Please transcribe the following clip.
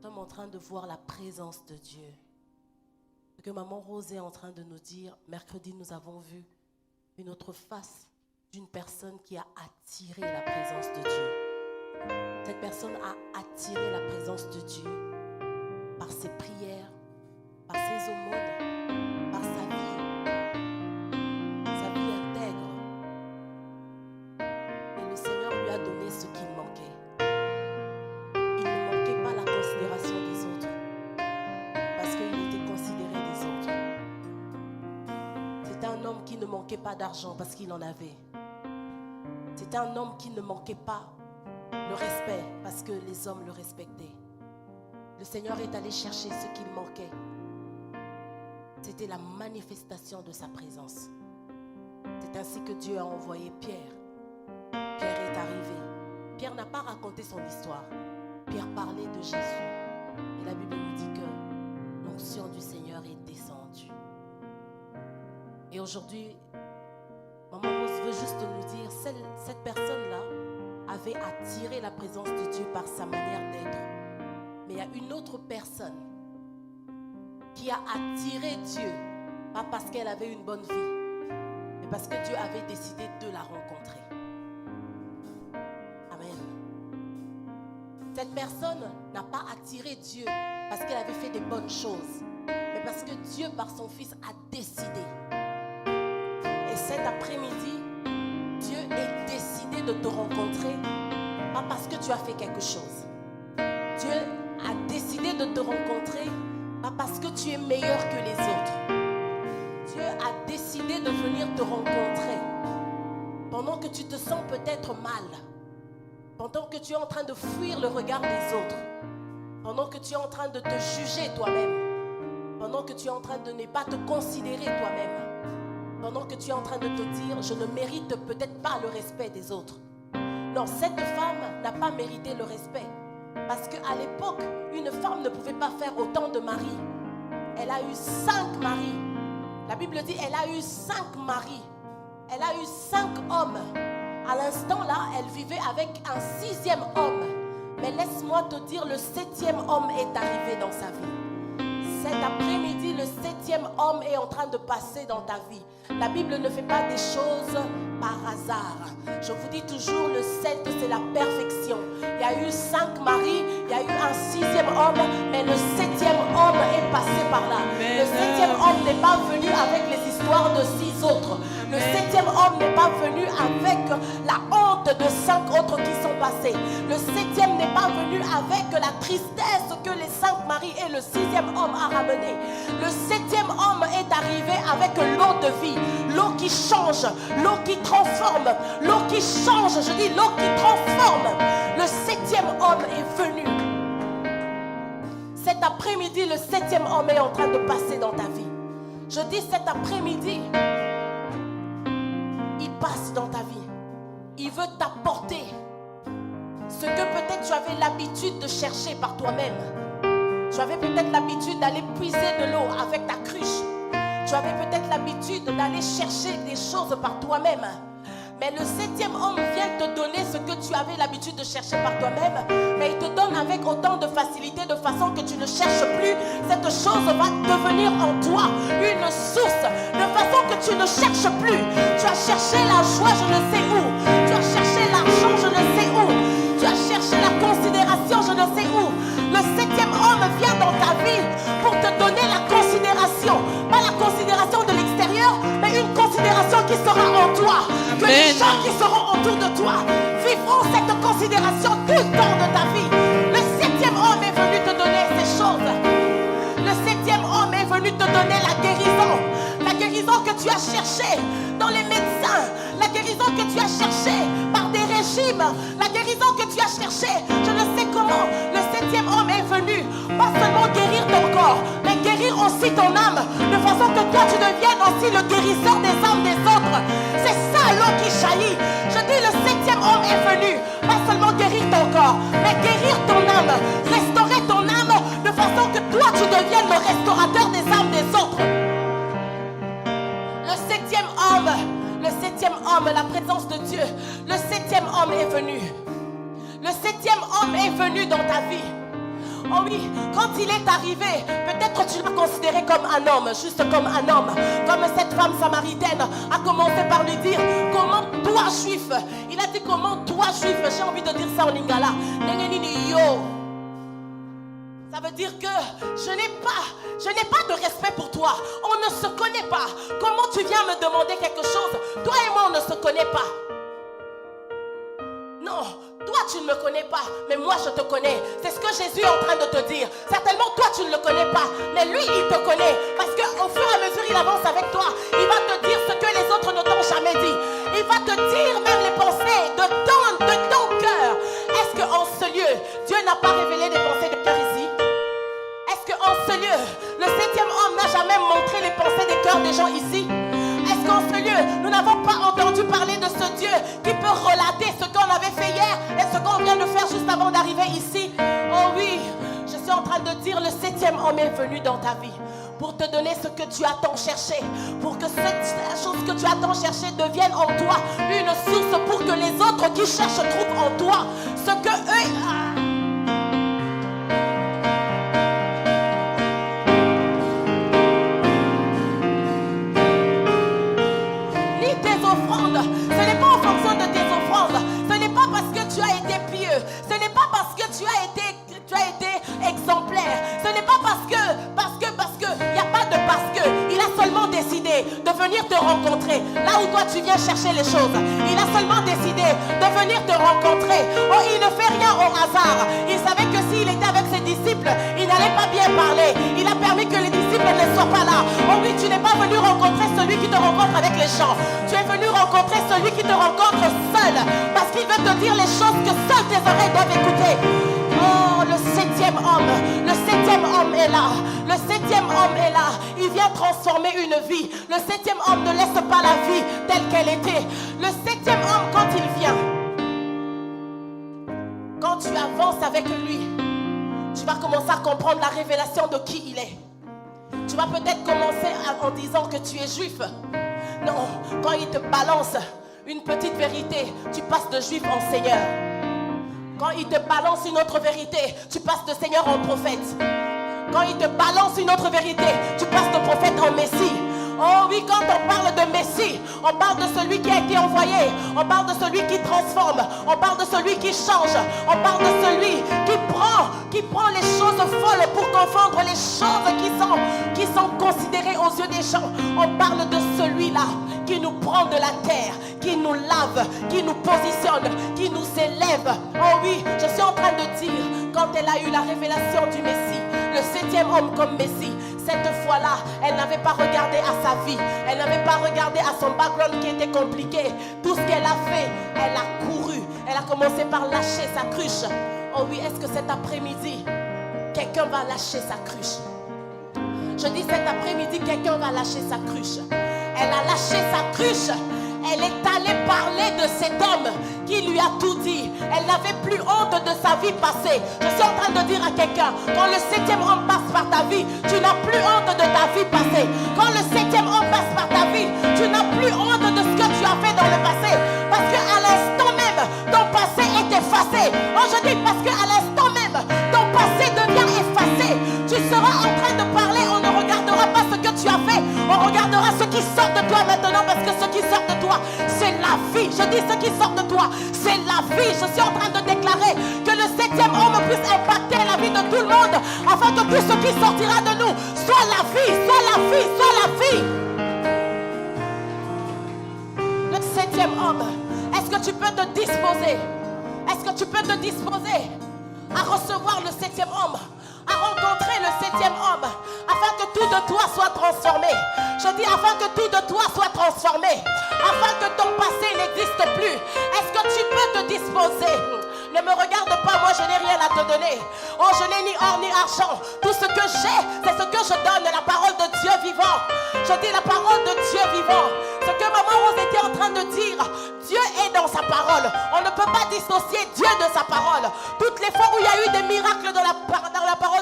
Nous sommes en train de voir la présence de Dieu. Ce que Maman Rose est en train de nous dire, mercredi, nous avons vu une autre face d'une personne qui a attiré la présence de Dieu. Cette personne a attiré la présence de Dieu par ses prières, par ses aumônes, par sa vie intègre. Et le Seigneur lui a donné ce qu'il manquait. Il ne manquait pas la considération des autres, parce qu'il était considéré des autres. C'était un homme qui ne manquait pas d'argent parce qu'il en avait. C'était un homme qui ne manquait pas le respect parce que les hommes le respectaient. Le Seigneur est allé chercher ce qu'il manquait. C'était la manifestation de sa présence. C'est ainsi que Dieu a envoyé Pierre. Pierre est arrivé. Pierre n'a pas raconté son histoire. Pierre parlait de Jésus. Et la Bible nous dit que l'onction du Seigneur est descendue. Et aujourd'hui, Maman Rose veut juste nous dire, cette personne-là avait attiré la présence de Dieu par sa manière d'être. Mais il y a une autre personne qui a attiré Dieu, pas parce qu'elle avait une bonne vie, mais parce que Dieu avait décidé de la rencontrer. Amen. Cette personne n'a pas attiré Dieu parce qu'elle avait fait des bonnes choses, mais parce que Dieu, par son Fils, a décidé. Et cet après-midi, Dieu est décidé de te rencontrer, pas parce que tu as fait quelque chose. Dieu a décidé de te rencontrer, pas parce que tu es meilleur que les autres. Dieu a décidé de venir te rencontrer pendant que tu te sens peut-être mal, pendant que tu es en train de fuir le regard des autres, pendant que tu es en train de te juger toi-même, pendant que tu es en train de ne pas te considérer toi-même, pendant que tu es en train de te dire, je ne mérite peut-être pas le respect des autres. Non, cette femme n'a pas mérité le respect. Parce qu'à l'époque, une femme ne pouvait pas faire autant de maris. Elle a eu 5 maris. La Bible dit, elle a eu 5 maris. Elle a eu 5 hommes. À l'instant là, elle vivait avec un 6e homme. Mais laisse-moi te dire, le 7e homme est arrivé dans sa vie. Cet après-midi, le 7e homme est en train de passer dans ta vie. La Bible ne fait pas des choses par hasard. Je vous dis toujours, le 7, c'est la perfection. Il y a eu 5 maris, il y a eu un 6e homme, mais le 7e homme est passé par là. Le 7e homme n'est pas venu avec les histoires de 6 autres. Le 7e homme n'est pas venu avec la honte de 5 autres qui sont passés. Le 7e n'est pas venu avec la tristesse que les 5 maris et le 6e homme a ramené. Le 7e homme est arrivé avec l'eau de vie, l'eau qui change, l'eau qui transforme, l'eau qui change, je dis l'eau qui transforme. Le 7e homme est venu. Cet après-midi, le 7e homme est en train de passer dans ta vie. Je dis cet après-midi, il passe dans ta vie. Il veut t'apporter ce que peut-être tu avais l'habitude de chercher par toi-même. Tu avais peut-être l'habitude d'aller puiser de l'eau avec ta cruche. Tu avais peut-être l'habitude d'aller chercher des choses par toi-même. Mais le 7e homme vient te donner ce que tu avais l'habitude de chercher par toi-même. Mais il te donne avec autant de facilité, de façon que tu ne cherches plus. Cette chose va devenir en toi une source, de façon que tu ne cherches plus. Tu as cherché la joie, je ne sais où. Tu as cherché l'argent, je ne sais où. Tu as cherché la considération, je ne sais où. Le 7e homme vient dans ta vie pour te donner la considération. Pas la considération de l'extérieur, mais une considération qui sera en toi. Que les gens qui seront autour de toi vivront cette considération tout le temps de ta vie. Le 7e homme est venu te donner ces choses. Le 7e homme est venu te donner la guérison. La guérison que tu as cherchée dans les médecins. La guérison que tu as cherchée par des régimes. La guérison que tu as cherchée, je ne sais comment. Le 7e homme est venu, pas seulement guérir ton corps, mais guérir aussi ton âme. De façon que toi tu deviennes aussi le guérisseur des âmes des autres. C'est ça l'eau qui jaillit. Je dis le 7e homme est venu, pas seulement guérir ton corps, mais guérir ton âme. Restaurer ton âme de façon que toi tu deviennes le restaurateur des âmes des autres. Le 7e homme, la présence de Dieu. Le 7e homme est venu. Le 7e homme est venu dans ta vie Oh oui, quand il est arrivé, peut-être tu l'as considéré comme un homme, juste comme un homme. Comme cette femme samaritaine a commencé par lui dire, comment toi juif, il a dit comment toi juif, j'ai envie de dire ça en lingala. Ça veut dire que je n'ai pas de respect pour toi. On ne se connaît pas. Comment tu viens me demander quelque chose? Toi et moi, on ne se connaît pas. Non, toi tu ne me connais pas, mais moi je te connais. C'est ce que Jésus est en train de te dire. Certainement toi tu ne le connais pas, mais lui il te connaît. Parce qu'au fur et à mesure il avance avec toi, il va te dire ce que les autres ne t'ont jamais dit. Il va te dire même les pensées de ton cœur. Est-ce qu'en ce lieu, Dieu n'a pas révélé les pensées de cœur ici? Est-ce qu'en ce lieu, le 7e homme n'a jamais montré les pensées des cœurs des gens ici? Est-ce qu'en ce lieu, nous n'avons pas entendu parler de ce Dieu qui peut relater ce qu'on avait fait hier et ce qu'on vient de faire juste avant d'arriver ici? Oh oui, je suis en train de dire, le 7e homme est venu dans ta vie pour te donner ce que tu as tant cherché, pour que cette chose que tu as tant cherché devienne en toi une source pour que les autres qui cherchent trouvent en toi ce que eux... Ce n'est pas en fonction de tes offrandes. Ce n'est pas parce que tu as été pieux. Ce n'est pas parce que tu as été exemplaire. Ce n'est pas parce que il n'y a pas de parce que. Il a seulement décidé de venir te rencontrer là où toi tu viens chercher les choses. Il a seulement décidé de venir te rencontrer. Oh, il ne fait rien au hasard. Il savait que s'il était avec ses disciples, il n'allait pas bien parler. Il a permis que les disciples ne soient pas là. Oh oui, tu n'es pas venu rencontrer celui qui te rencontre avec les gens. Tu es venu rencontrer celui qui te rencontre seul, parce qu'il veut te dire les choses que seules tes oreilles doivent écouter. Oh, le 7e homme est là. Le 7e homme est là. Il vient transformer une vie. Le 7e homme ne laisse pas la vie telle qu'elle était. Le 7e homme, quand il vient, quand tu avances avec lui, tu vas commencer à comprendre la révélation de qui il est. Tu vas peut-être commencer en disant que tu es juif. Non, quand il te balance une petite vérité, tu passes de juif en Seigneur. Quand il te balance une autre vérité, tu passes de Seigneur en prophète. Quand il te balance une autre vérité, tu passes de prophète en Messie. Oh oui, quand on parle de Messie, on parle de celui qui a été envoyé. On parle de celui qui transforme. On parle de celui qui change. On parle de celui qui prend les choses folles pour confondre les choses qui sont considérées aux yeux des gens. On parle de celui-là qui nous prend de la terre, qui nous lave, qui nous positionne, qui nous élève. Oh oui, je suis en train de dire, quand elle a eu la révélation du Messie, le 7e homme comme Messie, cette fois-là, elle n'avait pas regardé à sa vie. Elle n'avait pas regardé à son background qui était compliqué. Tout ce qu'elle a fait, elle a couru. Elle a commencé par lâcher sa cruche. Oh oui, est-ce que cet après-midi, quelqu'un va lâcher sa cruche? Je dis cet après-midi, quelqu'un va lâcher sa cruche. Elle a lâché sa cruche. Elle est allée parler de cet homme qui lui a tout dit. Elle n'avait plus honte de sa vie passée. Je suis en train de dire à quelqu'un, quand le 7e homme passe par ta vie, tu n'as plus honte de ta vie passée. Quand le 7e homme passe par ta vie, tu n'as plus honte de ce que tu as fait dans le passé. Parce qu'à l'instant même, ton passé est effacé. Oh, je dis parce qu'à l'instant même, ton passé devient effacé. Tu seras en train de parler, on ne regardera pas ce que tu as fait. On regardera ce qui sort de toi maintenant, parce que ce qui sort de toi, c'est la vie. Je dis ce qui sort de toi, c'est la vie. Je suis en train de déclarer que le 7e homme puisse impacter la vie de tout le monde, afin que tout ce qui sortira de nous soit la vie, soit la vie, soit la vie. Le 7e homme, est-ce que tu peux te disposer? Est-ce que tu peux te disposer à recevoir le 7e homme, à rencontrer le 7e homme, afin que tout de toi soit transformé? Je dis afin que tout de toi soit transformé, afin que ton passé n'existe plus. Est-ce que tu peux te disposer? Ne me regarde pas, moi je n'ai rien à te donner. Oh, je n'ai ni or ni argent. Tout ce que j'ai, c'est ce que je donne, la parole de Dieu vivant. Je dis la parole de Dieu vivant. Ce que maman Rose était en train de dire, Dieu est dans sa parole. On ne peut pas dissocier Dieu de sa parole. Toutes les fois où il y a eu des miracles dans la parole